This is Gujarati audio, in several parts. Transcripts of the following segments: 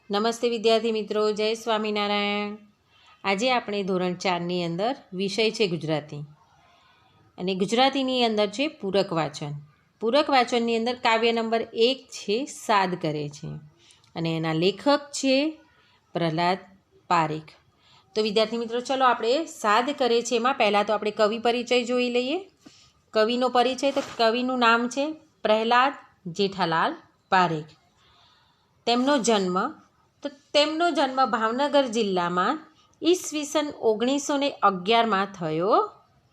નમસ્તે વિદ્યાર્થી મિત્રો, જય સ્વામિનારાયણ. આજે આપણે ધોરણ 4ની અંદર વિષય છે ગુજરાતી, અને ગુજરાતીની અંદર છે પૂરક વાચન. પૂરક વાચનની અંદર કાવ્ય નંબર 1 છે સાદ કરે છે, અને એના લેખક છે પ્રહલાદ પારેખ. તો વિદ્યાર્થી મિત્રો, ચલો આપણે સાદ કરે છે એમાં પહેલાં તો આપણે કવિ પરિચય જોઈ લઈએ. કવિનો પરિચય, તો કવિનું નામ છે પ્રહલાદ જેઠાલાલ પારેખ. તેમનો જન્મ ભાવનગર જિલ્લામાં ઈસવીસન 1911માં થયો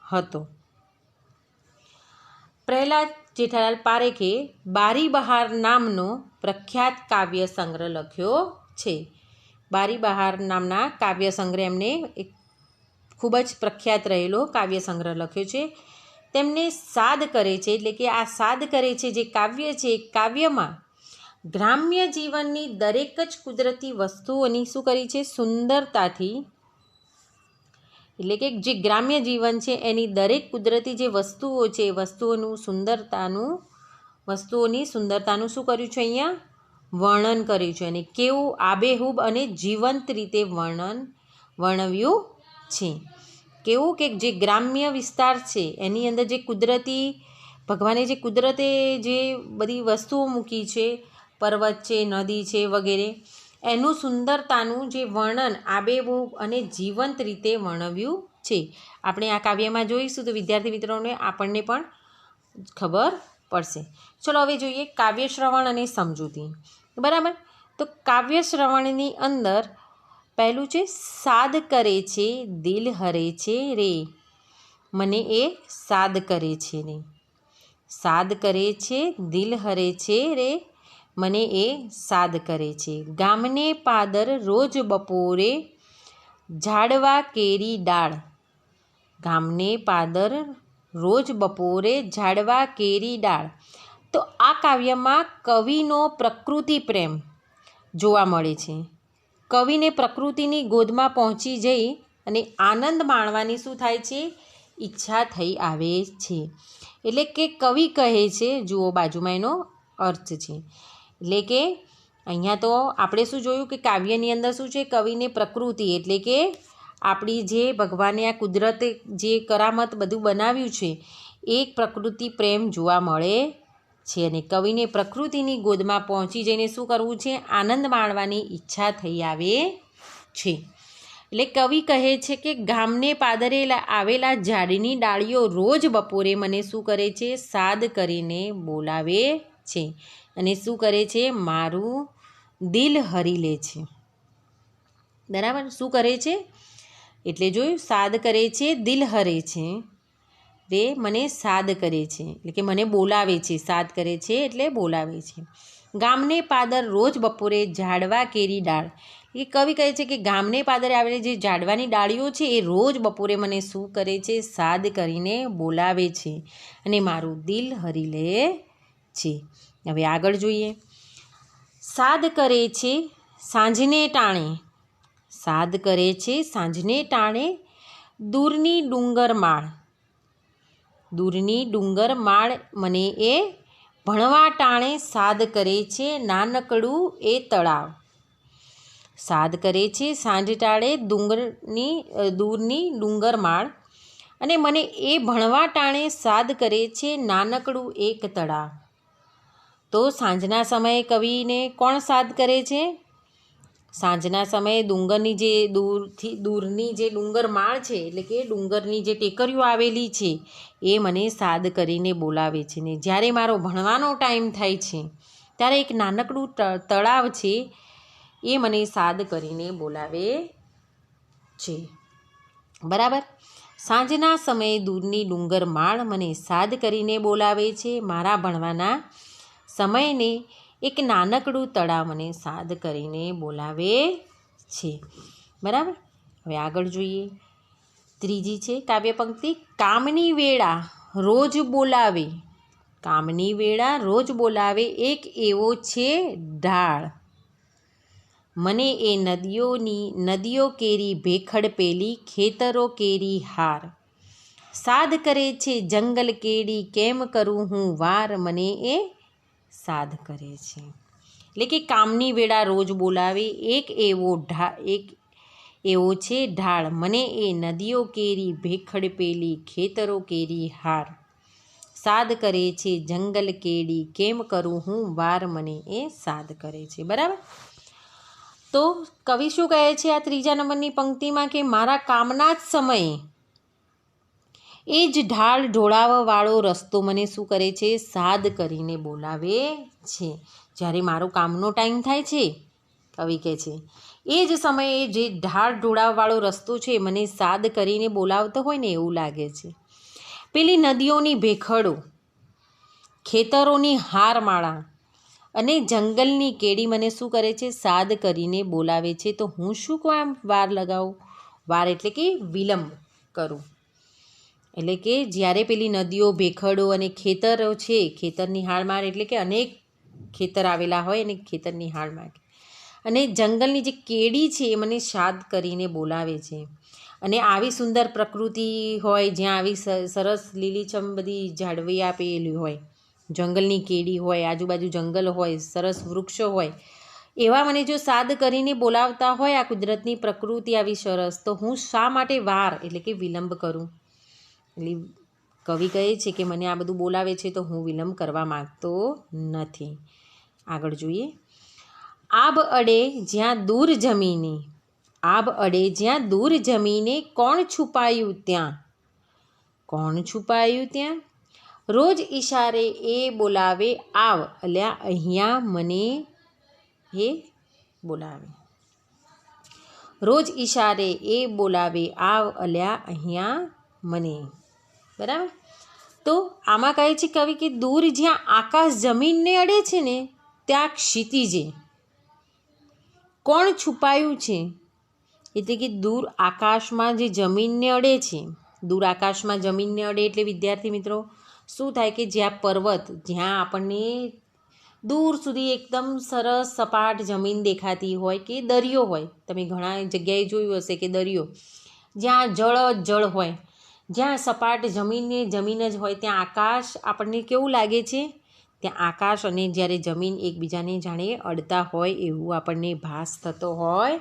હતો. પ્રહલાદ જેઠાલાલ પારેખે બારી બહાર નામનો પ્રખ્યાત કાવ્ય સંગ્રહ લખ્યો છે. બારી બહાર નામના કાવ્ય સંગ્રહ એમને એક ખૂબ જ પ્રખ્યાત રહેલો કાવ્ય સંગ્રહ લખ્યો છે. તેમને સાદ કરે છે, એટલે કે આ સાદ કરે છે જે કાવ્ય છે, કાવ્યમાં ગ્રામ્ય જીવનની દરેક જ કુદરતી વસ્તુઓની શું કરી છે, સુંદરતાથી, એટલે કે જે ગ્રામ્ય જીવન છે એની દરેક કુદરતી જે વસ્તુઓ છે એ વસ્તુઓની સુંદરતાનું શું કર્યું છે, અહીંયા વર્ણન કર્યું છે, અને કેવું આબેહૂબ અને જીવંત રીતે વર્ણવ્યું છે. કેવું કે જે ગ્રામ્ય વિસ્તાર છે એની અંદર જે કુદરતી, ભગવાને જે કુદરતે જે બધી વસ્તુઓ મૂકી છે, પર્વત છે, નદી છે વગેરે, એનું સુંદરતાનું જે વર્ણન આબેહૂબ અને જીવંત રીતે વર્ણવ્યું છે. આપણે આ કાવ્યમાં જોઈશું તો વિદ્યાર્થી મિત્રોને આપણને પણ ખબર પડશે. ચલો હવે જોઈએ કાવ્ય શ્રવણ અને સમજૂતી. બરાબર, તો કાવ્ય શ્રવણની અંદર પહેલું છે સાદ કરે છે દિલ હરે છે રે, મને એ સાદ કરે છે રે. સાદ કરે છે દિલ હરે છે રે, મને એ સાદ કરે છે. ગામને પાદર રોજ બપોરે ઝાડવા કેરી ડાળ, ગામને પાદર રોજ બપોરે ઝાડવા કેરી ડાળ. તો આ કાવ્યમાં કવિનો પ્રકૃતિ પ્રેમ જોવા મળે છે. કવિને પ્રકૃતિની ગોદમાં પહોંચી જઈ અને આનંદ માણવાની શું થાય છે, ઈચ્છા થઈ આવે છે. એટલે કે કવિ કહે છે, જુઓ બાજુમાં એનો અર્થ છે. એટલે કે અહીંયા તો આપણે શું જોયું કે કાવ્યની અંદર શું છે, કવિને પ્રકૃતિ એટલે કે આપણી જે ભગવાને આ કુદરતે જે કરામત બધું બનાવ્યું છે એ પ્રકૃતિ પ્રેમ જોવા મળે છે, અને કવિને પ્રકૃતિની ગોદમાં પહોંચી જઈને શું કરવું છે, આનંદ માણવાની ઈચ્છા થઈ આવે છે. એટલે કવિ કહે છે કે ગામને પાદરે આવેલા ઝાડની ડાળીઓ રોજ બપોરે મને શું કરે છે, સાદ કરીને બોલાવે છે, અને શું કરે છે, મારું દિલ હરી લે છે. બરાબર, શું કરે છે, એટલે જોયું, સાદ કરે છે દિલ હરે છે રે, મને સાદ કરે છે એટલે કે મને બોલાવે છે. સાદ કરે છે એટલે બોલાવે છે. ગામને પાદર રોજ બપોરે ઝાડવા કેરી ડાળ, એ કવિ કહે છે કે ગામને પાદરે આવેલી જે ઝાડવાની ડાળીઓ છે એ રોજ બપોરે મને શું કરે છે, સાદ કરીને બોલાવે છે, અને મારું દિલ હરી લે છે. હવે આગળ જોઈએ. સાદ કરે છે સાંજને ટાણે, સાદ કરે છે સાંજને ટાણે દૂરની ડુંગર માળ, દૂરની ડુંગર માળ મને એ ભણવા ટાણે સાદ કરે છે નાનકડું એ તળાવ. સાદ કરે છે સાંજ ટાળે દૂરની ડુંગર માળ, અને મને એ ભણવા ટાણે સાદ કરે છે નાનકડું એક તળાવ. તો સાંજના સમયે કવિને કોણ સાદ કરે છે, સાંજના સમયે ડુંગરની જે દૂરની જે ડુંગર માળ છે, એટલે કે ડુંગરની જે ટેકરીઓ આવેલી છે એ મને સાદ કરીને બોલાવે છે. ને જ્યારે મારો ભણવાનો ટાઈમ થાય છે ત્યારે એક નાનકડું તળાવ છે એ મને સાદ કરીને બોલાવે છે. બરાબર, સાંજના સમયે દૂરની ડુંગર માળ મને સાદ કરીને બોલાવે છે, મારા ભણવાના સમયને એક નાનકડું તળાવ મને સાદ કરીને બોલાવે છે. બરાબર, હવે આગળ જોઈએ. ત્રીજી છે કાવ્ય પંક્તિ. કામની વેળા રોજ બોલાવે, કામની વેળા રોજ બોલાવે એક એવો છે ઢાળ, મને એ નદીઓ કેરી ભેખડ પેલી, ખેતરો કેરી હાર. સાદ કરે છે જંગલ કેડી કેમ કરું હું વાર, મને એ સાદ કરે છે. એટલે કે કામની વેળા રોજ બોલાવે. એક એવો છે ઢાળ, મને એ નદીઓ કેરી ભેખડ પેલી, ખેતરો કેરી હાર. સાદ કરે છે જંગલ કેડી, કેમ કરું હું વાર, મને એ સાદ કરે છે. બરાબર. તો કવિ શું કહે છે આ 3જા નંબરની પંક્તિમાં કે મારા કામના જ સમયે એ જ ઢાળ ઢોળાવવાળો રસ્તો મને શું કરે છે, સાદ કરીને બોલાવે છે. જ્યારે મારો કામનો ટાઈમ થાય છે, કવિ કહે છે, એ જ સમયે જે ઢાળ ઢોળાવવાળો રસ્તો છે મને સાદ કરીને બોલાવતો હોય ને એવું લાગે છે. પેલી નદીઓની ભેખડો, ખેતરોની હારમાળા અને જંગલની કેડી મને શું કરે છે, સાદ કરીને બોલાવે છે. તો હું શું કામ વાર લગાવું? વાર એટલે કે વિલંબ કરું. એટલે કે જ્યારે પેલી નદીઓ, ભેખડો અને ખેતરો છે, ખેતરની હારમાળ એટલે કે અનેક ખેતર આવેલા હોય અને ખેતરની હારમાળ, અને જંગલની જે કેડી છે એ મને સાદ કરીને બોલાવે છે. અને આવી સુંદર પ્રકૃતિ હોય, જ્યાં આવી સરસ લીલીછમ બધી ઝાડવી આપેલી હોય, જંગલની કેડી હોય, આજુબાજુ જંગલ હોય, સરસ વૃક્ષો હોય, એવા મને જો સાદ કરીને બોલાવતા હોય આ કુદરતની પ્રકૃતિ આવી સરસ, તો હું શા માટે વાર એટલે કે વિલંબ કરું? એટલે કવિ કહે છે કે મને આ બધું બોલાવે છે તો હું વિલંબ કરવા માગતો નથી. આગળ જોઈએ. આબ અડે જ્યાં દૂર જમીને, આબ અડે જ્યાં દૂર જમીને, કોણ છુપાયું ત્યાં, કોણ છુપાયું ત્યાં, રોજ ઈશારે એ બોલાવે આવ, અલ્યા અહીંયા મને એ બોલાવે. રોજ ઈશારે એ બોલાવે આવ, અલ્યા અહીંયા મને. બરાબર. તો આમાં કહે છે કવિ કે દૂર જ્યાં આકાશ જમીનને અડે છે ને ત્યાં ક્ષિતિજે કોણ છુપાયું છે, એટલે કે દૂર આકાશમાં જે જમીનને અડે છે, દૂર આકાશમાં જમીનને અડે એટલે વિદ્યાર્થી મિત્રો શું થાય કે જ્યાં પર્વત, જ્યાં આપણને દૂર સુધી એકદમ સરસ સપાટ જમીન દેખાતી હોય, કે દરિયો હોય, તમે ઘણા જગ્યાએ જોયું હશે કે દરિયો જ્યાં જળ જ જળ હોય, જ્યાં સપાટ જમીનને જમીન જ હોય, ત્યાં આકાશ આપણને કેવું લાગે છે, ત્યાં આકાશ અને જ્યારે જમીન એકબીજાને જાણે અડતા હોય એવું આપણને ભાસ થતો હોય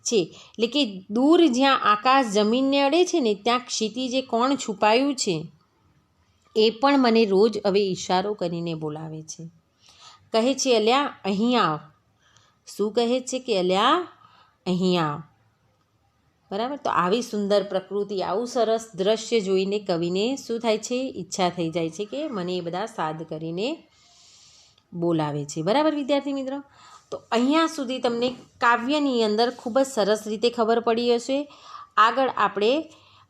છે. એટલે કે દૂર જ્યાં આકાશ જમીનને અડે છે ને ત્યાં ક્ષિતિજે કોણ છુપાયું છે એ પણ મને રોજ હવે ઈશારો કરીને બોલાવે છે. કહે છે અલ્યા અહીં આવ. શું કહે છે કે અલ્યા અહીં આવ. બરાબર. તો આવી સુંદર પ્રકૃતિ, આવું સરસ દ્રશ્ય જોઈને કવિને શું થાય છે, ઈચ્છા થઈ જાય છે કે મને એ બધા સાદ કરીને બોલાવે છે. બરાબર વિદ્યાર્થી મિત્રો. તો અહીંયા સુધી તમને કાવ્યની અંદર ખૂબ જ સરસ રીતે ખબર પડી હશે. આગળ આપણે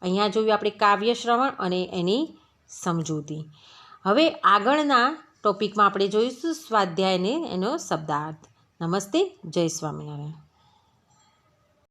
અહીંયા જોયું આપણે કાવ્ય શ્રવણ અને એની સમજૂતી. હવે આગળના ટોપિકમાં આપણે જોઈશું સ્વાધ્યાયને એનો શબ્દાર્થ. નમસ્તે. જય સ્વામિનારાયણ.